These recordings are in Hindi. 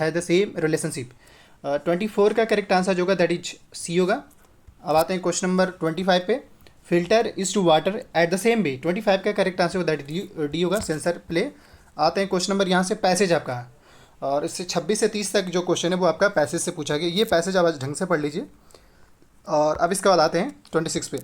है द सेम रिलेशनशिप। 24 का करेक्ट आंसर जो होगा दैट इज सी होगा। अब आते हैं क्वेश्चन नंबर 25 पे। Filter is to water at the same way. 25 का करेक्ट आंसर होगा दैट डी होगा, सेंसर प्ले। आते हैं क्वेश्चन नंबर यहाँ से पैसेज आपका है, और इससे 26 से 30 तक जो क्वेश्चन है वो आपका पैसेज से पूछा गया। ये पैसेज आप आज ढंग से पढ़ लीजिए। और अब इसके बाद आते हैं 26 पे।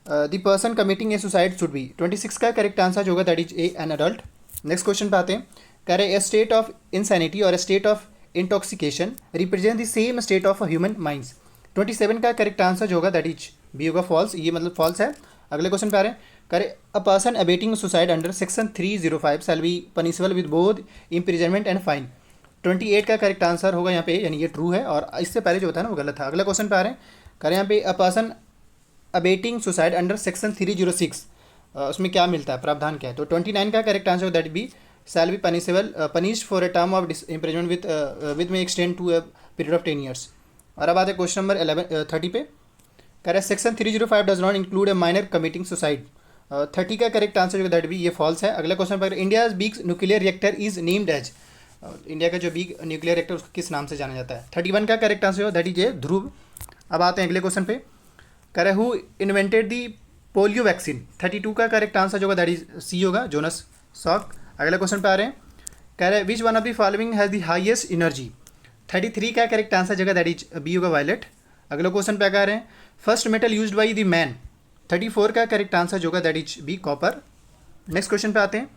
The person committing A suicide should be. 26 का करेक्ट आंसर जो होगा that is A an adult. Next question पे आते हैं। कह रहे ए स्टेट ऑफ इंसैनिटी और a state of intoxication represent the same state of human minds. 27 का करेक्ट आंसर जो होगा दैट इज बी होगा, फॉल्स। ये मतलब फॉल्स है। अगले क्वेश्चन पे आ रहे हैं। करे a person abetting suicide under section 305 shell be punishable with both imprisonment and fine. 28 का करेक्ट आंसर होगा यहाँ पे, यानी ये ट्रू है, और इससे पहले जो होता है ना वो गलत था। अगला क्वेश्चन पे आ रहे हैं। करें यहाँ पे a person abetting suicide under section 306, उसमें क्या मिलता है, प्रावधान क्या है। तो 29 का correct answer that B shall be punishable punished for a term of imprisonment with may extend to a period of 10 years. और अब आते हैं क्वेश्चन नंबर 30 पे। Correct section 305 does not include a minor committing suicide. 30 का करेक्ट आंसर जो दैट बी ये फॉल्स है। अगला क्वेश्चन पर India big nuclear reactor is named as. India का जो बिग न्यूक्लियर रिएक्टर उसको किस नाम से जाना जाता है। 31 का correct answer that is a Dhruv. अब आते हैं अगले क्वेश्चन पे। करे who invented the polio vaccine. 32 का करेक्ट आंसर जो होगा दैट इज सी होगा, जोनस सॉक। अगले क्वेश्चन पे आ रहे हैं। कह रहे which one of the following has the highest energy. 33 का करेक्ट आंसर जो होगा दैट इज बी होगा, वायलेट। अगले क्वेश्चन पे आ रहे हैं। First metal used by the man. 34 का करेक्ट आंसर जो होगा that is B, copper. Next question पे आते हैं।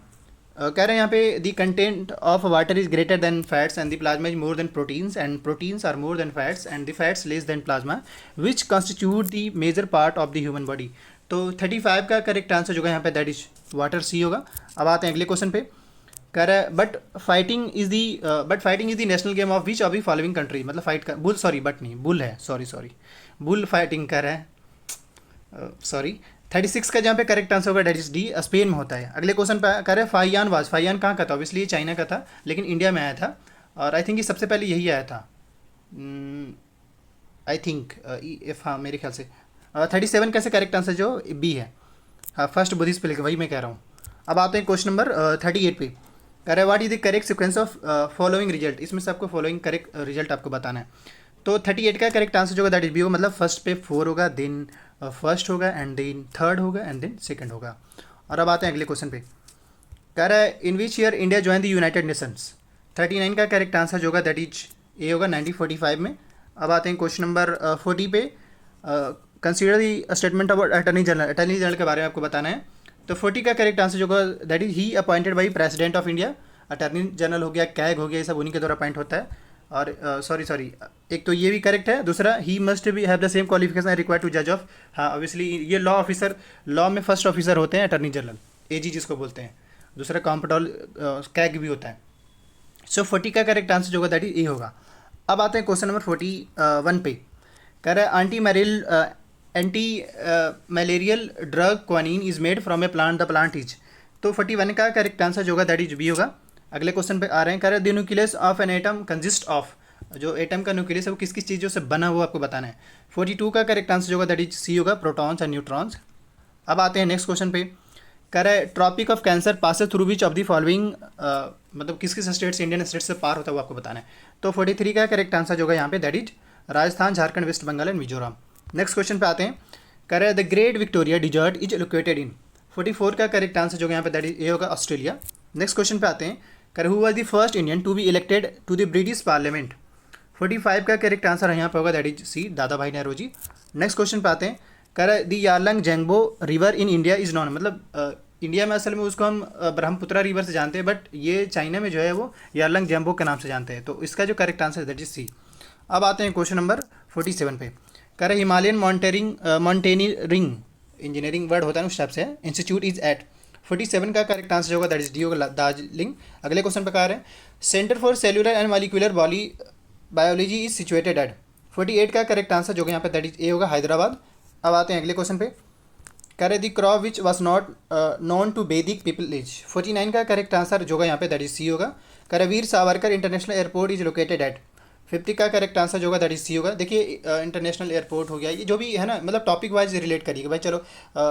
कह रहे हैं यहाँ पे the content of water is greater than fats and the plasma is more then proteins and proteins are more than fats and the fats less than plasma which constitute the major part of the human body. तो 35 का करेक्ट आंसर जो होगा यहाँ पे दैट इज वाटर, सी होगा। अब आते हैं अगले क्वेश्चन पे। कह रहा है but fighting is the national game of which of the following country. मतलब फाइट का बुल, सॉरी बट नहीं, बुल है, सॉरी बुल फाइटिंग कर रहा है, सॉरी। 36 का जहाँ पे करेक्ट आंसर होगा डेट इज डी, स्पेन में होता है। अगले क्वेश्चन पे कह रहे हैं फाइयान कहाँ का था। ऑब्वियसली ये चाइना का था, लेकिन इंडिया में आया था, और आई थिंक ये सबसे पहले यही आया था, आई थिंक इफ, हाँ मेरे ख्याल से। 37 कैसे करेक्ट आंसर जो बी है, हाँ फर्स्ट बुद्धिस्ट पे लिखे, वही मैं कह रहा हूँ। अब आते हैं क्वेश्चन नंबर 38 पे। कह रहे हैं what is the correct sequence of following result. इसमें से आपको फॉलोइंग करेक्ट रिजल्ट आपको बताना है। तो 38 का करेक्ट आंसर जो होगा दैट इज बी होगा, मतलब फर्स्ट पे 4 होगा, देन फर्स्ट होगा, एंड देन थर्ड होगा, एंड देन सेकंड होगा। और अब आते हैं अगले क्वेश्चन पे। कह रहा है in which year India join the United Nations. 39 का करेक्ट आंसर जो होगा दैट इज ए होगा, 1945 में। अब आते हैं क्वेश्चन नंबर 40 पे। Consider the statement of attorney general. Attorney general के बारे में आपको बताना है। तो 40 का करेक्ट आंसर जो होगा that is he appointed by president of India. Attorney general हो गया, कैग हो गया, ये सब उन्हीं के द्वारा अपॉइंट होता है। और सॉरी एक तो ये भी करेक्ट है। दूसरा ही मस्ट भी have the same qualification required to जज ऑफ। हाँ ऑब्वियसली ये लॉ ऑफिसर, लॉ में फर्स्ट ऑफिसर होते हैं अटर्नी जनरल, एजी जिसको बोलते हैं। दूसरा कॉम्पिटोल कैग भी होता है। सो 40 का करेक्ट आंसर जो होगा दैट इज ए होगा। अब आते हैं क्वेश्चन नंबर 41 पे। कह रहा है anti malarial drug क्वानिन is made from A plant, the plant is. तो 41 का करेक्ट आंसर जो होगा दैट इज बी होगा। अगले क्वेश्चन पे आ रहे हैं। कह रहे हैं the nucleus of an atom consist of. जो एटम का न्यूक्लियस है वो किस किस चीज़ों से बना हुआ आपको बताना है। 42 का करेक्ट आंसर जो होगा दैट इज सी होगा, प्रोटॉन्स एंड न्यूट्रॉन्स। अब आते हैं नेक्स्ट क्वेश्चन पे। कह रहा है tropic of cancer passes through which of the following, मतलब किस किस स्टेट से, इंडियन स्टेट से पार होता है वो आपको बताना है। तो 43 का करेक्ट आंसर जो होगा यहाँ पे that is Rajasthan, Jharkhand, West Bengal and Mizoram. Next question पे आते हैं। कह रहे हैं the great Victoria desert is located in. 44 का करेक्ट आंसर जो यहाँ पे दैट इज ए होगा, ऑस्ट्रेलिया। नेक्स्ट क्वेश्चन पे आते हैं। कह रहे who was the first Indian to be elected to the British parliament. 45 का करेक्ट आंसर यहाँ पे होगा दैट इज सी, दादा भाई नौरोजी। नेक्स्ट क्वेश्चन पे आते हैं। कह रहे the Yarlung Zangbo river in India is known, मतलब इंडिया में असल में उसको हम ब्रह्मपुत्रा रिवर से जानते हैं, बट ये चाइना में जो है वो यारलंग जेंगबो के नाम से जानते हैं। तो इसका जो करेक्ट आंसर है दैट इज सी। अब आते हैं क्वेश्चन नंबर 47 पे। कह रहे हिमालयन माउंटेनियरिंग इंजीनियरिंग वर्ड होता है उस टाइप से, इंस्टीट्यूट इज एट। 47 का करेक्ट आंसर होगा दैट इज डी होगा, दार्जिलिंग। अगले क्वेश्चन पे कह रहे हैं centre for cellular and molecular biology is situated at. 48 का करेक्ट आंसर जो यहाँ पे दैट इज ए होगा, हैदराबाद। अब आते हैं अगले क्वेश्चन पे। कह रहे the crop which was not known to Vedic people as. 49 का करेक्ट आंसर जो होगा यहाँ पे दैट इज सी होगा। कह रहे Veer Savarkar international airport is located at. 50 का करेक्ट आंसर जो होगा दैट इज सी होगा। देखिए इंटरनेशनल एयरपोर्ट हो गया, ये जो भी है ना, मतलब टॉपिक वाइज रिलेट करिएगा भाई। चलो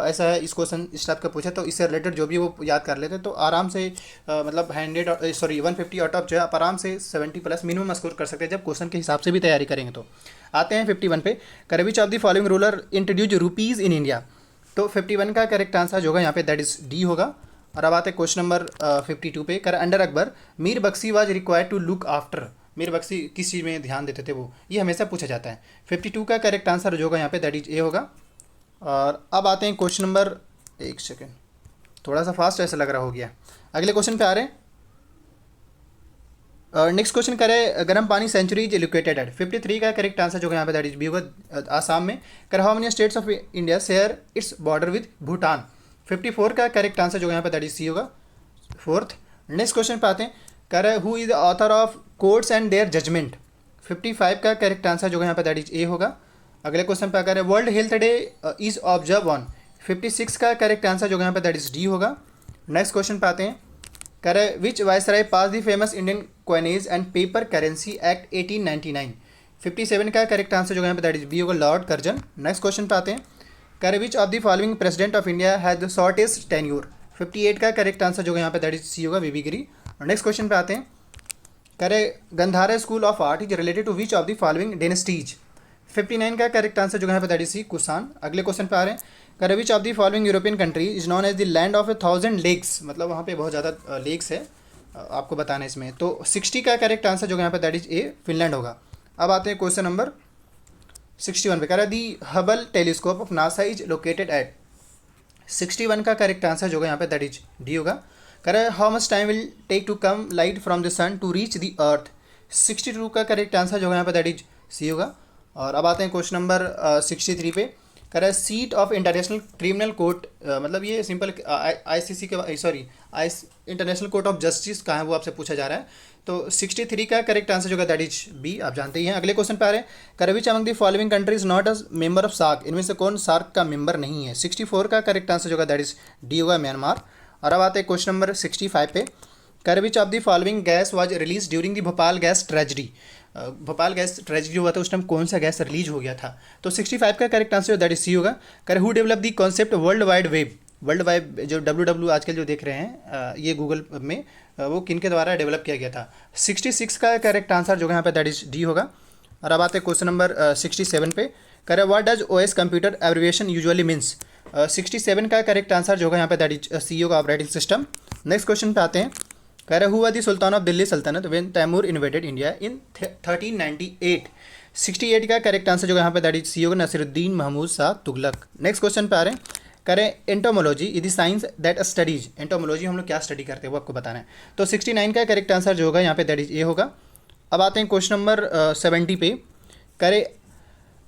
ऐसा है, इस क्वेश्चन इस टाइप का पूछा तो इससे रिलेटेड जो भी वो याद कर लेते तो आराम से मतलब 100 सॉरी 150 आउट ऑफ जो है आप आराम से 70 प्लस मिनिमम स्कोर कर सकते हैं जब क्वेश्चन के हिसाब से भी तैयारी करेंगे। तो आते हैं 51 पे। कर विच of the following ruler introduce rupees in India. तो 51 का करेक्ट आंसर जो होगा यहाँ पे दैट इज डी होगा। और अब आते हैं क्वेश्चन नंबर 52 पे। कर under Akbar Mir Bakhshi was required to look after. Mir Bakhshi किस चीज़ में ध्यान देते थे वो, ये हमेशा पूछा जाता है। 52 का करेक्ट आंसर जो होगा यहाँ पे दैट इज ए होगा। और अब आते हैं क्वेश्चन नंबर, एक सेकेंड, थोड़ा सा फास्ट ऐसा लग रहा हो गया। अगले क्वेश्चन पे आ रहे हैं। नेक्स्ट क्वेश्चन करें, गर्म पानी सेंचुरी इज लोकेटेड एट। 53 का करेक्ट आंसर जो यहाँ पे दैट इज बी होगा, आसाम में। कर how many states of India share its border with Bhutan. 54 का करेक्ट आंसर जो यहाँ पे दैट इज सी होगा, फोर्थ। नेक्स्ट क्वेश्चन पे आते हैं। कर who is the author of courts and their judgement. 55 का करेक्ट आंसर जो यहाँ पे दैट इज ए होगा। अगले क्वेश्चन पे आकर world health day is observe on. 56 का करेक्ट आंसर जो यहाँ पे दैट इज डी होगा। नेक्स्ट क्वेश्चन पे आते हैं। करे which viceroy pass the famous Indian coinage and paper currency act 1899। 57 का करेक्ट आंसर जो यहाँ पे दैट इज बी होगा, लॉर्ड कर्जन। नेक्स्ट क्वेश्चन पे आते हैं। करे which of the following president of India has the shortest tenure. 58 का करेक्ट आंसर जो यहाँ पे दैट इज सी होगा, वीवी गिरी। नेक्स्ट क्वेश्चन पे आते हैं। करे Gandhara school of art is related to which of the following dynasties. 59 का करेक्ट आंसर जो यहाँ पे दैट इज सी, कुसान। अगले क्वेश्चन पे आ रहे हैं। करे which of the following European country is known as the land of 1000 lakes. मतलब वहाँ पे बहुत ज़्यादा लेक्स है, आपको बताना है इसमें। तो 60 का करेक्ट आंसर जो यहाँ पे दैट इज ए, फिनलैंड होगा। अब आते हैं क्वेश्चन नंबर 61 पे। करा the Hubble telescope of NASA is located at. 61 का करेक्ट आंसर जो यहाँ पे दैट इज डी होगा। करा how much time will take to come light from the sun to reach the earth. 62 का करेक्ट आंसर जो यहाँ पे दैट इज सी होगा। और अब आते हैं क्वेश्चन नंबर 63 पे। करा seat of international criminal court, मतलब ये सिंपल आईसीसी के sorry international court of justice कहाँ है वो आपसे पूछा जा रहा है। तो 63 का करेक्ट आंसर जो है दैट इज बी, आप जानते ही हैं। अगले क्वेश्चन पे आ रहे हैं। कर which among the following country is not a member of SAARC. इनमें से कौन सार्क का मेंबर नहीं है। 64 का करेक्ट आंसर जो है दैट इज डी होगा, म्यांमार। और अब आते हैं क्वेश्चन नंबर 65 पे। कर विच of the following gas was release during the Bhopal gas tragedy. Bhopal gas tragedy हुआ था उस टाइम कौन सा गैस रिलीज हो गया था। तो 65 का correct answer that is C होगा। कर who develop the concept world wide web. World wide जो WW आजकल जो देख रहे हैं ये गूगल में, वो किन के द्वारा डेवलप किया गया था। 66 का करेक्ट आंसर जो यहाँ पे दैट इज डी होगा। और अब आते हैं क्वेश्चन नंबर 67 पे। करे what does OS computer abbreviation usually means. 67 का करेक्ट आंसर जो होगा यहाँ पे दैट इज सी होगा, ऑपरेटिंग सिस्टम। नेक्स्ट क्वेश्चन पे आते हैं। कह रहे हुआ दी सुल्तान of Delhi Saltanat when Timur invaded India in 1398। 68 का करेक्ट आंसर जो यहाँ पे दैट इज सी होगा, नसीरुद्दीन महमूद शाह तुगलक। नेक्स्ट क्वेश्चन पे आ रहे हैं। करें entomology is the science that studies. Entomology हम लोग क्या स्टडी करते हैं वो आपको बताना है। तो 69 का करेक्ट आंसर जो होगा यहाँ पे दैट इज ए होगा। अब आते हैं क्वेश्चन नंबर 70 पे। करें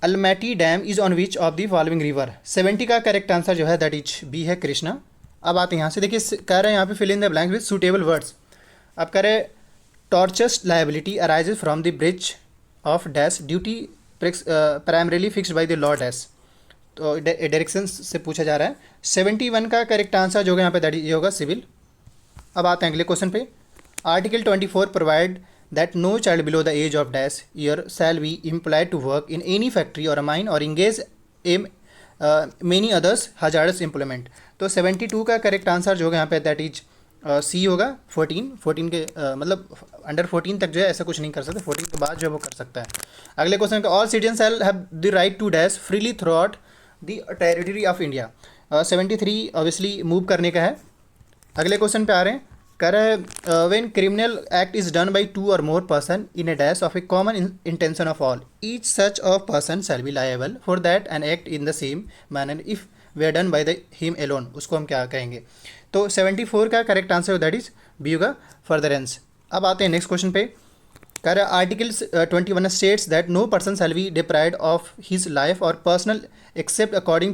Almatti dam is on which of the following river. 70 का करेक्ट आंसर जो है दैट इज बी है, कृष्णा। अब आते हैं यहाँ से, देखिए कह रहे हैं यहाँ पे fill in the blank with suitable words. अब करें tortious liability arises from the breach of dash duty primarily fixed by the law dash. तो डायरेक्शन से पूछा जा रहा है। 71 का करेक्ट आंसर जो होगा यहाँ पे दैट ये होगा, सिविल। अब आते हैं अगले क्वेश्चन पे। Article 24 provide that no child below the age of dash year shall be employed to work in any factory और अ माइन और engage em many others hazardous employment. तो 72 का करेक्ट आंसर जो होगा यहाँ पे दैट इज सी होगा, 14 के मतलब अंडर 14 तक जो है ऐसा कुछ नहीं कर सकते, 14 के बाद जो है वो कर सकता है। अगले क्वेश्चन का all citizen shall have the right to dash freely throughout the territory of India. 73 obviously move करने का है। अगले क्वेश्चन पे आ रहे हैं। कह रहे हैं when criminal act is done by 2 और more person in a dash of a common intention of all each such of person shall be liable for that an act in the same manner if we are done by the him alone. उसको हम क्या कहेंगे। तो 74 का correct answer that is B होगा, फर्दरेंस। अब आते हैं नेक्स्ट क्वेश्चन पे। कह रहे articles 21 states that no person shall be deprived of his life और पर्सनल एक्सेप्ट अकॉर्डिंग टू